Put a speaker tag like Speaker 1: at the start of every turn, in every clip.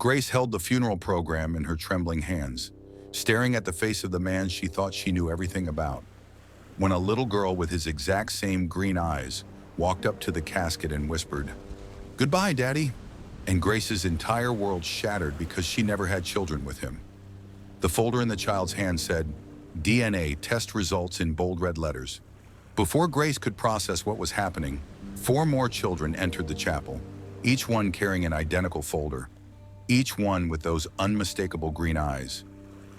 Speaker 1: Grace held the funeral program in her trembling hands, staring at the face of the man she thought she knew everything about, when a little girl with his exact same green eyes walked up to the casket and whispered, "Goodbye, Daddy." And Grace's entire world shattered because she never had children with him. The folder in the child's hand said, "DNA test results" in bold red letters. Before Grace could process what was happening, 4 more children entered the chapel, each one carrying an identical folder, each one with those unmistakable green eyes.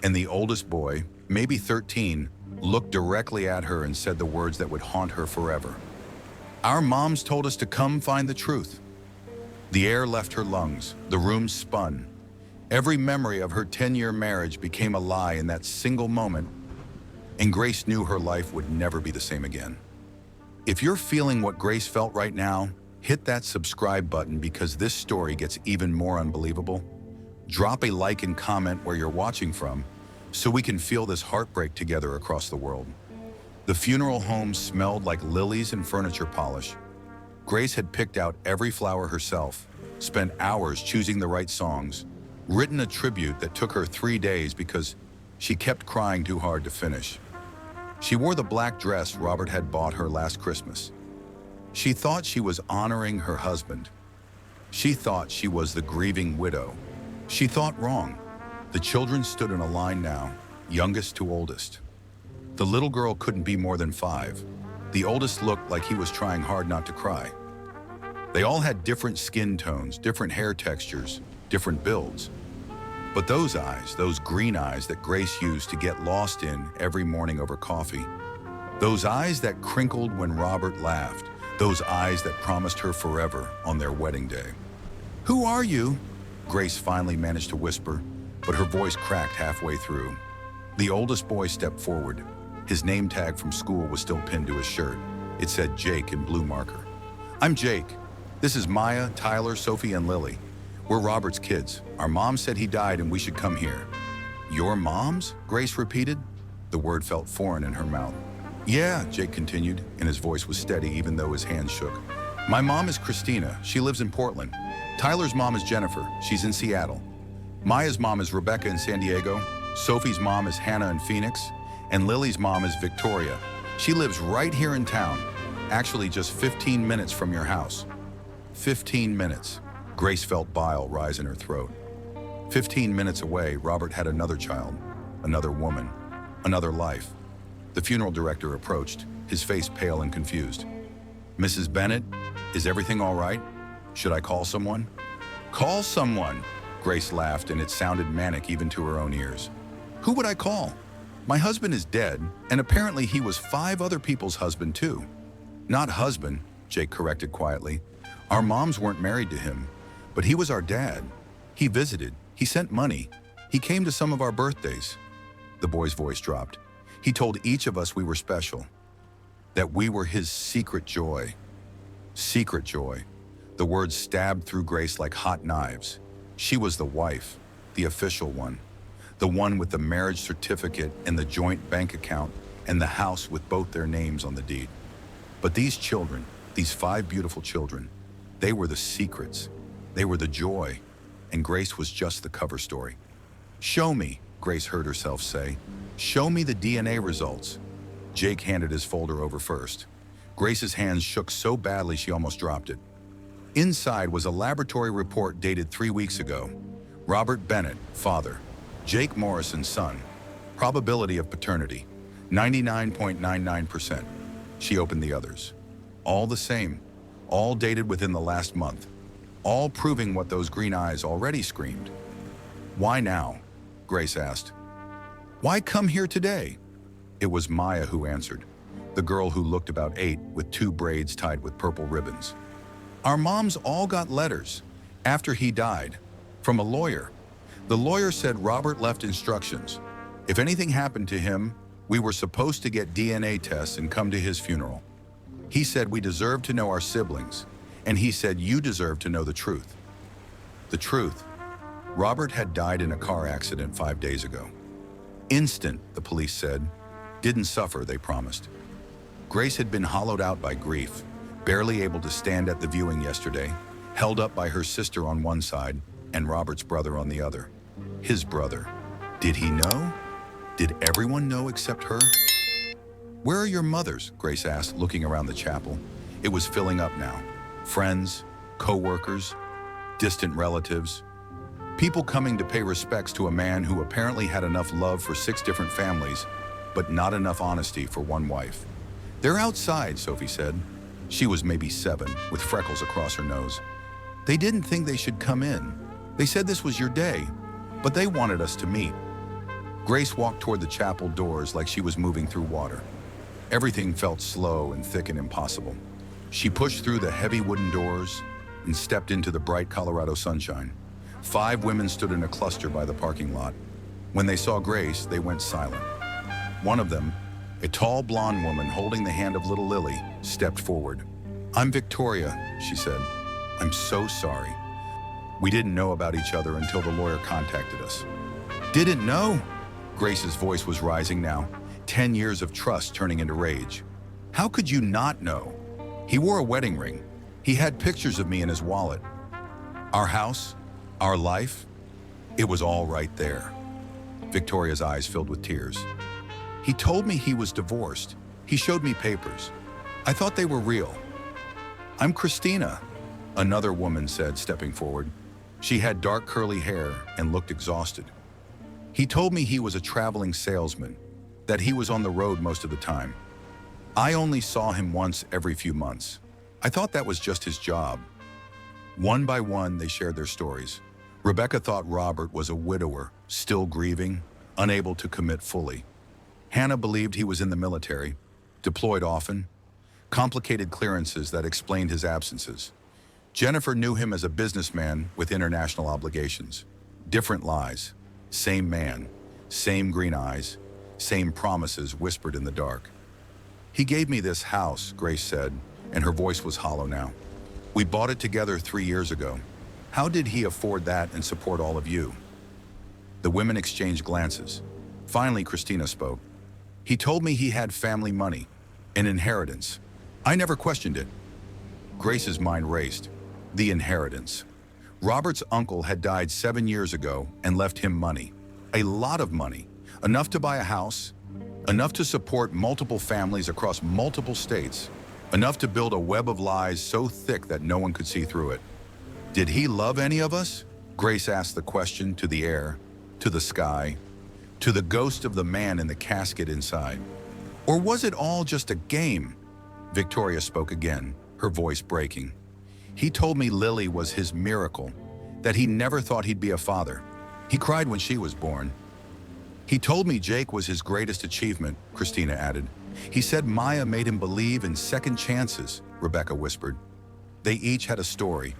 Speaker 1: And the oldest boy, maybe 13, looked directly at her and said the words that would haunt her forever. "Our moms told us to come find the truth." The air left her lungs, the room spun. Every memory of her 10-year marriage became a lie in that single moment, and Grace knew her life would never be the same again. If you're feeling what Grace felt right now, hit that subscribe button because this story gets even more unbelievable. Drop a like and comment where you're watching from so we can feel this heartbreak together across the world. The funeral home smelled like lilies and furniture polish. Grace had picked out every flower herself, spent hours choosing the right songs, written a tribute that took her 3 days because she kept crying too hard to finish. She wore the black dress Robert had bought her last Christmas. She thought she was honoring her husband. She thought she was the grieving widow. She thought wrong. The children stood in a line now, youngest to oldest. The little girl couldn't be more than 5. The oldest looked like he was trying hard not to cry. They all had different skin tones, different hair textures, different builds. But those eyes, those green eyes that Grace used to get lost in every morning over coffee, those eyes that crinkled when Robert laughed, those eyes that promised her forever on their wedding day. "Who are you?" Grace finally managed to whisper, but her voice cracked halfway through. The oldest boy stepped forward. His name tag from school was still pinned to his shirt. It said Jake in blue marker. "I'm Jake. This is Maya, Tyler, Sophie, and Lily. We're Robert's kids. Our mom said he died and we should come here." "Your moms?" Grace repeated. The word felt foreign in her mouth. "Yeah," Jake continued, and his voice was steady even though his hands shook. "My mom is Christina. She lives in Portland. Tyler's mom is Jennifer. She's in Seattle. Maya's mom is Rebecca in San Diego. Sophie's mom is Hannah in Phoenix. And Lily's mom is Victoria. She lives right here in town, actually just 15 minutes from your house." 15 minutes. Grace felt bile rise in her throat. 15 minutes away, Robert had another child, another woman, another life. The funeral director approached, his face pale and confused. "Mrs. Bennett, is everything all right? Should I call someone?" "Call someone?" Grace laughed, and it sounded manic even to her own ears. "Who would I call? My husband is dead, and apparently he was 5 other people's husband too." "Not husband," Jake corrected quietly. "Our moms weren't married to him, but he was our dad. He visited, he sent money, he came to some of our birthdays." The boy's voice dropped. "He told each of us we were special, that we were his secret joy." Secret joy. The words stabbed through Grace like hot knives. She was the wife, the official one. The one with the marriage certificate and the joint bank account and the house with both their names on the deed. But these children, these 5 beautiful children, they were the secrets. They were the joy, and Grace was just the cover story. "Show me," Grace heard herself say. "Show me the DNA results." Jake handed his folder over first. Grace's hands shook so badly she almost dropped it. Inside was a laboratory report dated 3 weeks ago. Robert Bennett, father. Jake Morrison, son. Probability of paternity, 99.99%. She opened the others. All the same, all dated within the last month, all proving what those green eyes already screamed. "Why now?" Grace asked. "Why come here today?" It was Maya who answered, the girl who looked about 8 with 2 braids tied with purple ribbons. "Our moms all got letters, after he died, from a lawyer. The lawyer said Robert left instructions. If anything happened to him, we were supposed to get DNA tests and come to his funeral. He said we deserved to know our siblings, and he said you deserve to know the truth." The truth. Robert had died in a car accident 5 days ago. Instant, the police said. Didn't suffer, they promised. Grace had been hollowed out by grief, barely able to stand at the viewing yesterday, held up by her sister on one side, and Robert's brother on the other. His brother. Did he know? Did everyone know except her? "Where are your mothers?" Grace asked, looking around the chapel. It was filling up now. Friends, co-workers, distant relatives. People coming to pay respects to a man who apparently had enough love for 6 different families, but not enough honesty for one wife. "They're outside," Sophie said. She was maybe 7, with freckles across her nose. "They didn't think they should come in. They said this was your day, but they wanted us to meet." Grace walked toward the chapel doors like she was moving through water. Everything felt slow and thick and impossible. She pushed through the heavy wooden doors and stepped into the bright Colorado sunshine. 5 women stood in a cluster by the parking lot. When they saw Grace, they went silent. One of them, a tall blonde woman holding the hand of little Lily, stepped forward. "I'm Victoria," she said. "I'm so sorry. We didn't know about each other until the lawyer contacted us." "Didn't know?" Grace's voice was rising now, 10 years of trust turning into rage. "How could you not know? He wore a wedding ring. He had pictures of me in his wallet. Our house, our life, it was all right there." Victoria's eyes filled with tears. "He told me he was divorced. He showed me papers. I thought they were real." "I'm Christina," another woman said, stepping forward. She had dark curly hair and looked exhausted. "He told me he was a traveling salesman, that he was on the road most of the time. I only saw him once every few months. I thought that was just his job." One by one, they shared their stories. Rebecca thought Robert was a widower, still grieving, unable to commit fully. Hannah believed he was in the military, deployed often, complicated clearances that explained his absences. Jennifer knew him as a businessman with international obligations. Different lies, same man, same green eyes, same promises whispered in the dark. "He gave me this house," Grace said, and her voice was hollow now. "We bought it together 3 years ago. How did he afford that and support all of you?" The women exchanged glances. Finally, Christina spoke. "He told me he had family money, an inheritance. I never questioned it." Grace's mind raced. The inheritance. Robert's uncle had died 7 years ago and left him money. A lot of money. Enough to buy a house, enough to support multiple families across multiple states, enough to build a web of lies so thick that no one could see through it. "Did he love any of us?" Grace asked the question to the air, to the sky, to the ghost of the man in the casket inside. "Or was it all just a game?" Victoria spoke again, her voice breaking. "He told me Lily was his miracle, that he never thought he'd be a father. He cried when she was born." "He told me Jake was his greatest achievement," Christina added. "He said Maya made him believe in second chances," Rebecca whispered. They each had a story.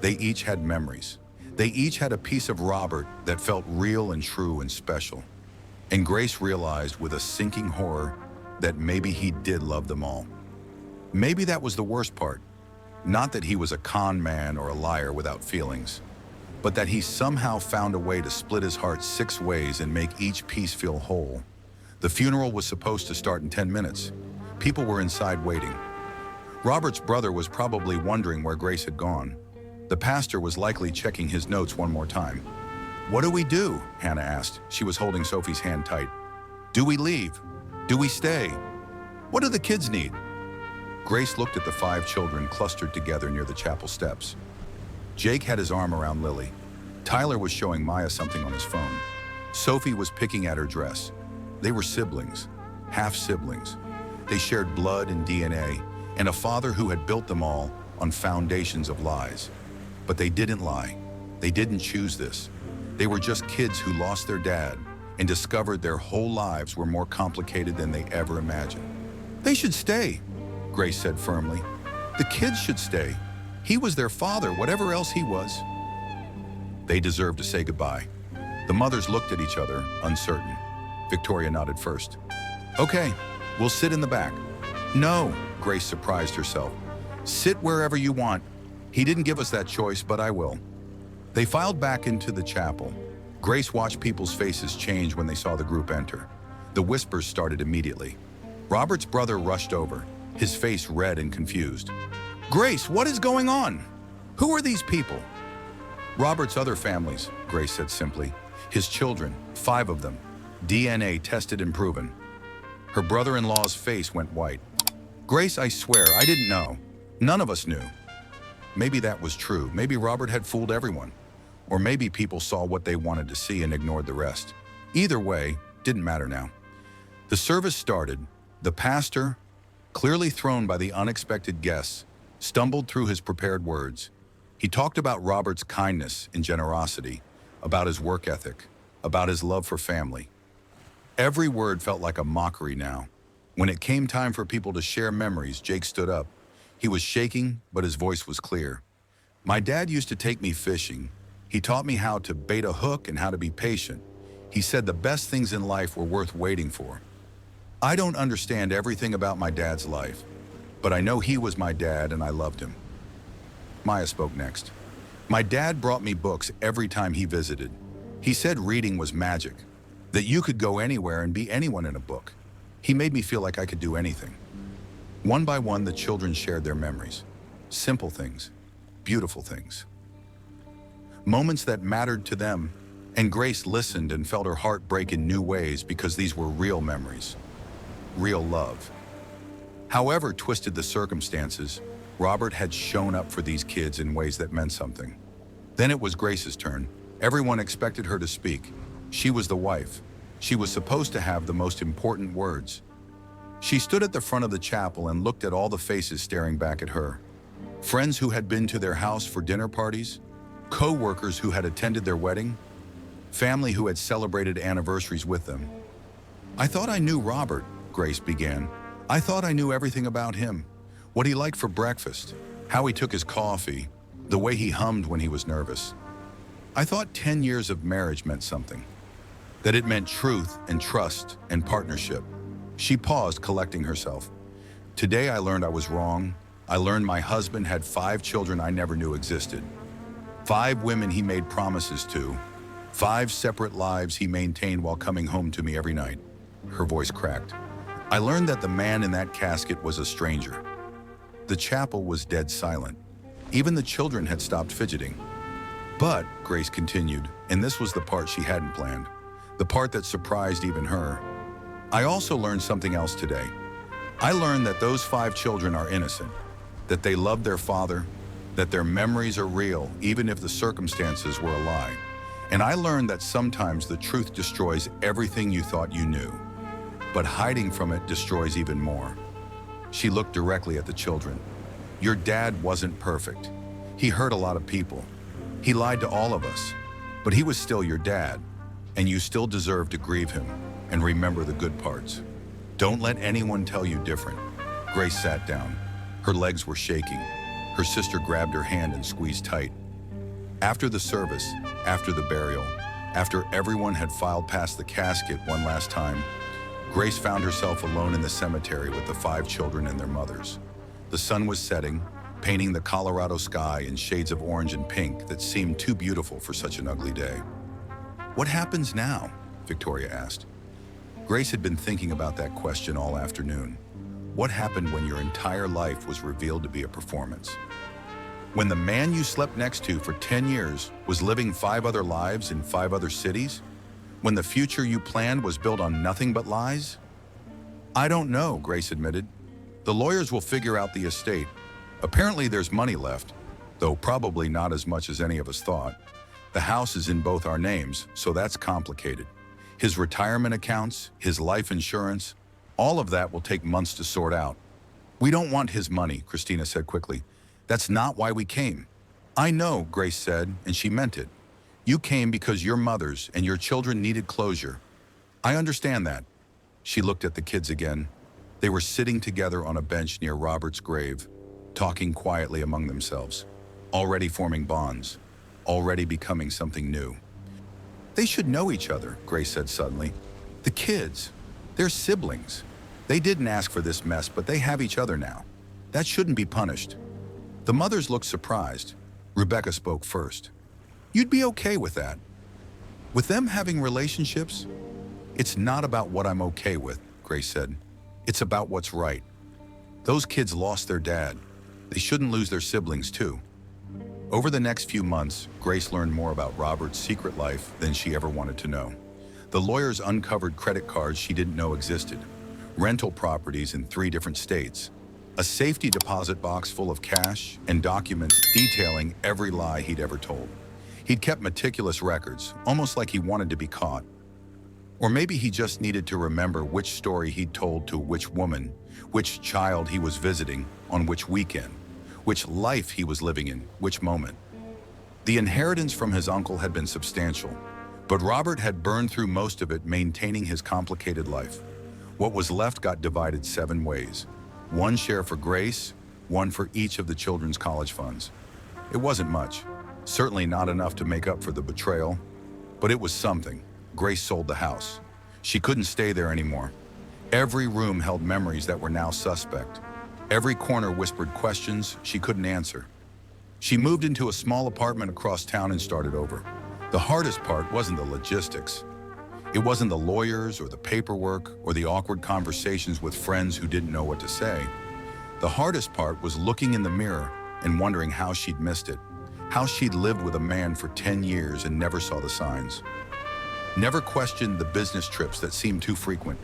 Speaker 1: They each had memories. They each had a piece of Robert that felt real and true and special. And Grace realized with a sinking horror that maybe he did love them all. Maybe that was the worst part. Not that he was a con man or a liar without feelings, but that he somehow found a way to split his heart 6 ways and make each piece feel whole. The funeral was supposed to start in 10 minutes. People were inside waiting. Robert's brother was probably wondering where Grace had gone. The pastor was likely checking his notes one more time. "What do we do?" Hannah asked. She was holding Sophie's hand tight. "Do we leave? Do we stay? What do the kids need?" Grace looked at the 5 children clustered together near the chapel steps. Jake had his arm around Lily. Tyler was showing Maya something on his phone. Sophie was picking at her dress. They were siblings, half-siblings. They shared blood and DNA, and a father who had built them all on foundations of lies. But they didn't lie. They didn't choose this. They were just kids who lost their dad and discovered their whole lives were more complicated than they ever imagined. "They should stay," Grace said firmly. "The kids should stay. He was their father, whatever else he was." They deserved to say goodbye. The mothers looked at each other, uncertain. Victoria nodded first. "Okay, we'll sit in the back." "No," Grace surprised herself. "Sit wherever you want. He didn't give us that choice, but I will." They filed back into the chapel. Grace watched people's faces change when they saw the group enter. The whispers started immediately. Robert's brother rushed over, his face red and confused. "Grace, what is going on? Who are these people?" Robert's other families, Grace said simply. His children, 5 of them. DNA tested and proven. Her brother-in-law's face went white. Grace, I swear, I didn't know. None of us knew. Maybe that was true. Maybe Robert had fooled everyone. Or maybe people saw what they wanted to see and ignored the rest. Either way, didn't matter now. The service started. The pastor, clearly thrown by the unexpected guests, stumbled through his prepared words. He talked about Robert's kindness and generosity, about his work ethic, about his love for family. Every word felt like a mockery now. When it came time for people to share memories, Jake stood up. He was shaking, but his voice was clear. My dad used to take me fishing. He taught me how to bait a hook and how to be patient. He said the best things in life were worth waiting for. I don't understand everything about my dad's life, but I know he was my dad and I loved him. Maya spoke next. My dad brought me books every time he visited. He said reading was magic, that you could go anywhere and be anyone in a book. He made me feel like I could do anything. One by one, the children shared their memories. Simple things, beautiful things. Moments that mattered to them, and Grace listened and felt her heart break in new ways because these were real memories, real love. However twisted the circumstances, Robert had shown up for these kids in ways that meant something. Then it was Grace's turn. Everyone expected her to speak. She was the wife. She was supposed to have the most important words. She stood at the front of the chapel and looked at all the faces staring back at her. Friends who had been to their house for dinner parties, co-workers who had attended their wedding, family who had celebrated anniversaries with them. I thought I knew Robert, Grace began. I thought I knew everything about him. What he liked for breakfast, how he took his coffee, the way he hummed when he was nervous. I thought 10 years of marriage meant something, that it meant truth and trust and partnership. She paused, collecting herself. Today I learned I was wrong. I learned my husband had 5 children I never knew existed. 5 women he made promises to. 5 separate lives he maintained while coming home to me every night. Her voice cracked. I learned that the man in that casket was a stranger. The chapel was dead silent. Even the children had stopped fidgeting. But, Grace continued, and this was the part she hadn't planned, the part that surprised even her. I also learned something else today. I learned that those 5 children are innocent, that they love their father, that their memories are real, even if the circumstances were a lie. And I learned that sometimes the truth destroys everything you thought you knew, but hiding from it destroys even more. She looked directly at the children. Your dad wasn't perfect. He hurt a lot of people. He lied to all of us, but he was still your dad, and you still deserve to grieve him and remember the good parts. Don't let anyone tell you different. Grace sat down. Her legs were shaking. Her sister grabbed her hand and squeezed tight. After the service, after the burial, after everyone had filed past the casket one last time, Grace found herself alone in the cemetery with the 5 children and their mothers. The sun was setting, painting the Colorado sky in shades of orange and pink that seemed too beautiful for such an ugly day. What happens now? Victoria asked. Grace had been thinking about that question all afternoon. What happened when your entire life was revealed to be a performance? When the man you slept next to for 10 years was living 5 other lives in 5 other cities? When the future you planned was built on nothing but lies? I don't know, Grace admitted. The lawyers will figure out the estate. Apparently there's money left, though probably not as much as any of us thought. The house is in both our names, so that's complicated. His retirement accounts, his life insurance, all of that will take months to sort out. We don't want his money, Christina said quickly. That's not why we came. I know, Grace said, and she meant it. You came because your mothers and your children needed closure. I understand that. She looked at the kids again. They were sitting together on a bench near Robert's grave, talking quietly among themselves, already forming bonds, already becoming something new. They should know each other, Grace said suddenly. The kids, they're siblings. They didn't ask for this mess, but they have each other now. That shouldn't be punished. The mothers looked surprised. Rebecca spoke first. You'd be okay with that. With them having relationships? It's not about what I'm okay with, Grace said. It's about what's right. Those kids lost their dad. They shouldn't lose their siblings too. Over the next few months, Grace learned more about Robert's secret life than she ever wanted to know. The lawyers uncovered credit cards she didn't know existed, rental properties in 3 different states, a safety deposit box full of cash, and documents detailing every lie he'd ever told. He'd kept meticulous records, almost like he wanted to be caught. Or maybe he just needed to remember which story he'd told to which woman, which child he was visiting on which weekend, which life he was living in which moment. The inheritance from his uncle had been substantial, but Robert had burned through most of it maintaining his complicated life. What was left got divided 7 ways. 1 share for Grace, 1 for each of the children's college funds. It wasn't much, certainly not enough to make up for the betrayal, but it was something. Grace sold the house. She couldn't stay there anymore. Every room held memories that were now suspect. Every corner whispered questions she couldn't answer. She moved into a small apartment across town and started over. The hardest part wasn't the logistics. It wasn't the lawyers or the paperwork or the awkward conversations with friends who didn't know what to say. The hardest part was looking in the mirror and wondering how she'd missed it, how she'd lived with a man for 10 years and never saw the signs. Never questioned the business trips that seemed too frequent.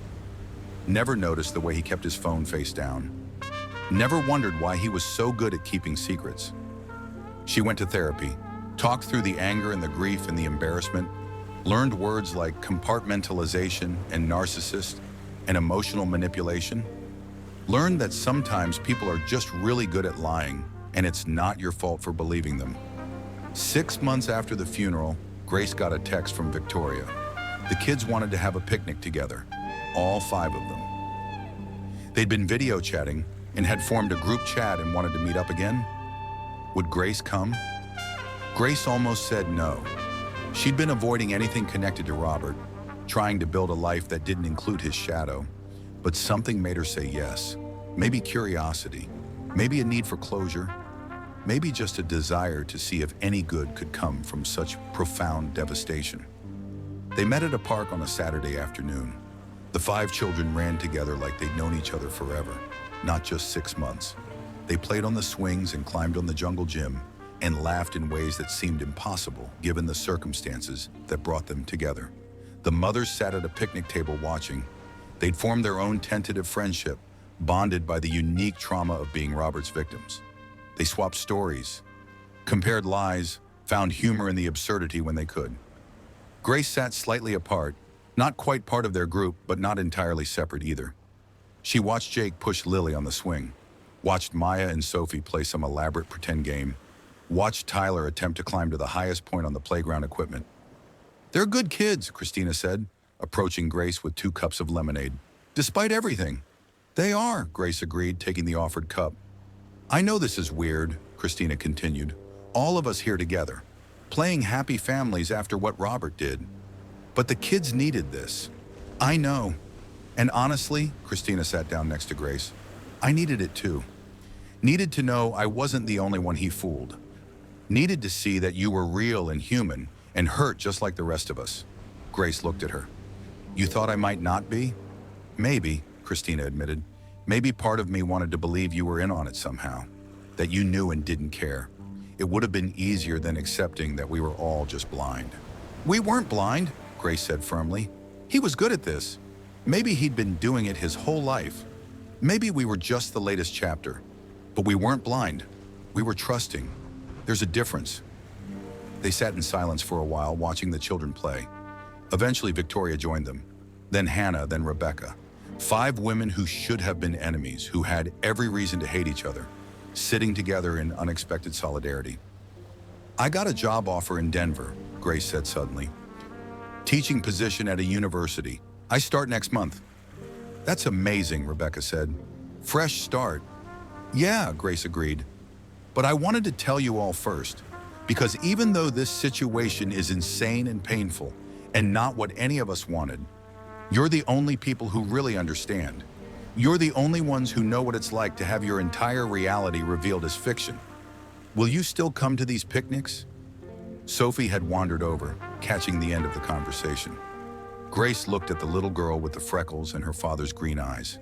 Speaker 1: Never noticed the way he kept his phone face down. Never wondered why he was so good at keeping secrets. She went to therapy, talked through the anger and the grief and the embarrassment, learned words like compartmentalization and narcissist and emotional manipulation, learned that sometimes people are just really good at lying and it's not your fault for believing them. 6 months after the funeral, Grace got a text from Victoria. The kids wanted to have a picnic together, all 5 of them. They'd been video chatting and had formed a group chat and wanted to meet up again. Would Grace come? Grace almost said no. She'd been avoiding anything connected to Robert, trying to build a life that didn't include his shadow, but something made her say yes. Maybe curiosity, maybe a need for closure, maybe just a desire to see if any good could come from such profound devastation. They met at a park on a Saturday afternoon. The 5 children ran together like they'd known each other forever, not just 6 months. They played on the swings and climbed on the jungle gym and laughed in ways that seemed impossible given the circumstances that brought them together. The mothers sat at a picnic table watching. They'd formed their own tentative friendship, bonded by the unique trauma of being Robert's victims. They swapped stories, compared lies, found humor in the absurdity when they could. Grace sat slightly apart, not quite part of their group, but not entirely separate either. She watched Jake push Lily on the swing, watched Maya and Sophie play some elaborate pretend game, watched Tyler attempt to climb to the highest point on the playground equipment. "They're good kids," Christina said, approaching Grace with 2 cups of lemonade. "Despite everything." "They are," Grace agreed, taking the offered cup. "I know this is weird," Christina continued. "All of us here together, playing happy families after what Robert did. But the kids needed this. I know. And honestly," Christina sat down next to Grace, "I needed it too. Needed to know I wasn't the only one he fooled. Needed to see that you were real and human and hurt just like the rest of us." Grace looked at her. "You thought I might not be?" "Maybe," Christina admitted. "Maybe part of me wanted to believe you were in on it somehow, that you knew and didn't care. It would have been easier than accepting that we were all just blind." "We weren't blind," Grace said firmly. "He was good at this. Maybe he'd been doing it his whole life. Maybe we were just the latest chapter. But we weren't blind. We were trusting. There's a difference." They sat in silence for a while, watching the children play. Eventually, Victoria joined them. Then Hannah, then Rebecca. 5 women who should have been enemies, who had every reason to hate each other, sitting together in unexpected solidarity. "I got a job offer in Denver," Grace said suddenly. "Teaching position at a university. I start next month." "That's amazing," Rebecca said. "Fresh start." "Yeah," Grace agreed. "But I wanted to tell you all first, because even though this situation is insane and painful, and not what any of us wanted, you're the only people who really understand. You're the only ones who know what it's like to have your entire reality revealed as fiction. Will you still come to these picnics?" Sophie had wandered over, catching the end of the conversation. Grace looked at the little girl with the freckles and her father's green eyes.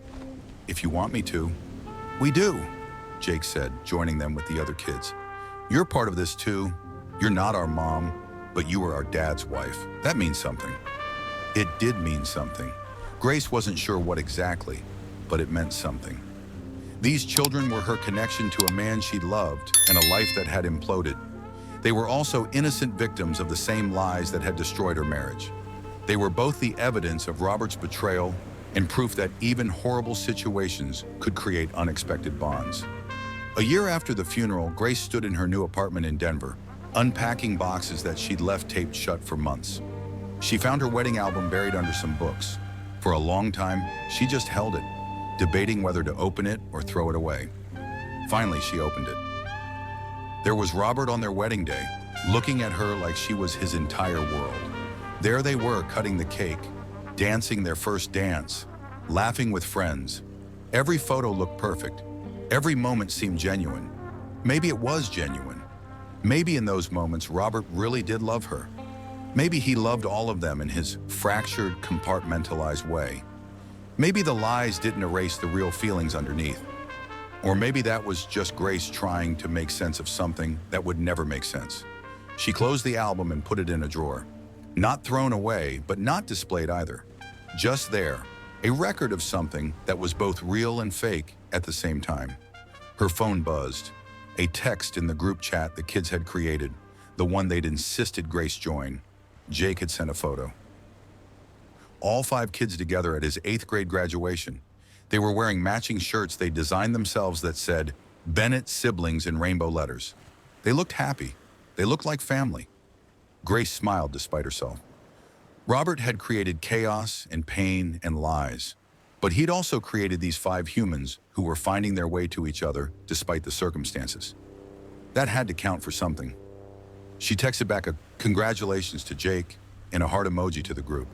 Speaker 1: "If you want me to." "We do," Jake said, joining them with the other kids. You're part of this too. You're not our mom, but you were our dad's wife. That means something. It did mean something. Grace wasn't sure what exactly, but it meant something. These children were her connection to a man she loved and a life that had imploded. They were also innocent victims of the same lies that had destroyed her marriage. They were both the evidence of Robert's betrayal and proof that even horrible situations could create unexpected bonds. A year after the funeral, Grace stood in her new apartment in Denver, unpacking boxes that she'd left taped shut for months. She found her wedding album buried under some books. For a long time, she just held it, debating whether to open it or throw it away. Finally, she opened it. There was Robert on their wedding day, looking at her like she was his entire world. There they were, cutting the cake, dancing their first dance, laughing with friends. Every photo looked perfect. Every moment seemed genuine. Maybe it was genuine. Maybe in those moments, Robert really did love her. Maybe he loved all of them in his fractured, compartmentalized way. Maybe the lies didn't erase the real feelings underneath. Or maybe that was just Grace trying to make sense of something that would never make sense. She closed the album and put it in a drawer. Not thrown away, but not displayed either. Just there, a record of something that was both real and fake at the same time. Her phone buzzed. A text in the group chat the kids had created, the one they'd insisted Grace join. Jake had sent a photo. All 5 kids together at his 8th grade graduation. They were wearing matching shirts they designed themselves that said, Bennett Siblings in rainbow letters. They looked happy. They looked like family. Grace smiled despite herself. Robert had created chaos and pain and lies, but he'd also created these 5 humans who were finding their way to each other despite the circumstances. That had to count for something. She texted back a congratulations to Jake and a heart emoji to the group.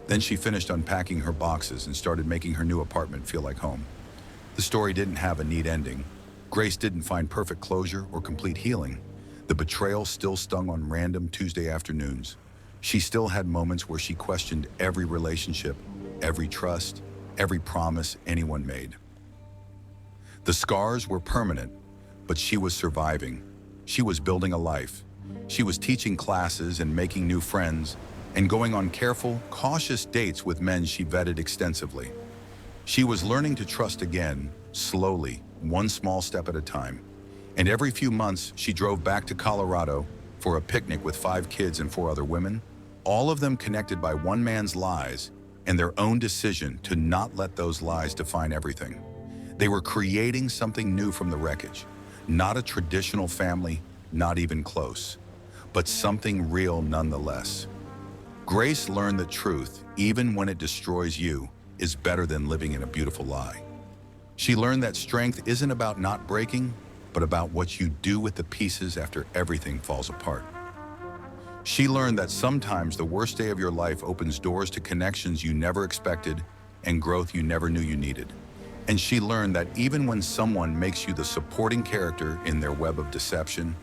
Speaker 1: Then she finished unpacking her boxes and started making her new apartment feel like home. The story didn't have a neat ending. Grace didn't find perfect closure or complete healing. The betrayal still stung on random Tuesday afternoons. She still had moments where she questioned every relationship, every trust, every promise anyone made. The scars were permanent, but she was surviving. She was building a life. She was teaching classes and making new friends and going on careful, cautious dates with men she vetted extensively. She was learning to trust again, slowly, one small step at a time. And every few months, she drove back to Colorado for a picnic with 5 kids and 4 other women, all of them connected by one man's lies and their own decision to not let those lies define everything. They were creating something new from the wreckage, not a traditional family, not even close, but something real nonetheless. Grace learned that truth, even when it destroys you, is better than living in a beautiful lie. She learned that strength isn't about not breaking, but about what you do with the pieces after everything falls apart. She learned that sometimes the worst day of your life opens doors to connections you never expected and growth you never knew you needed. And she learned that even when someone makes you the supporting character in their web of deception,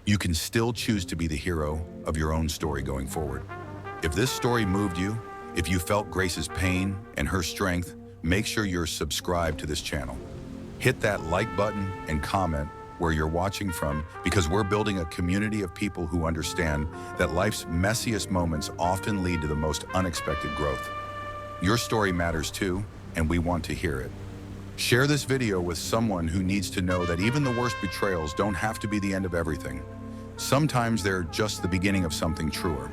Speaker 1: you can still choose to be the hero of your own story going forward. If this story moved you, if you felt Grace's pain and her strength, make sure you're subscribed to this channel. Hit that like button and comment where you're watching from, because we're building a community of people who understand that life's messiest moments often lead to the most unexpected growth. Your story matters too, and we want to hear it. Share this video with someone who needs to know that even the worst betrayals don't have to be the end of everything. Sometimes they're just the beginning of something truer.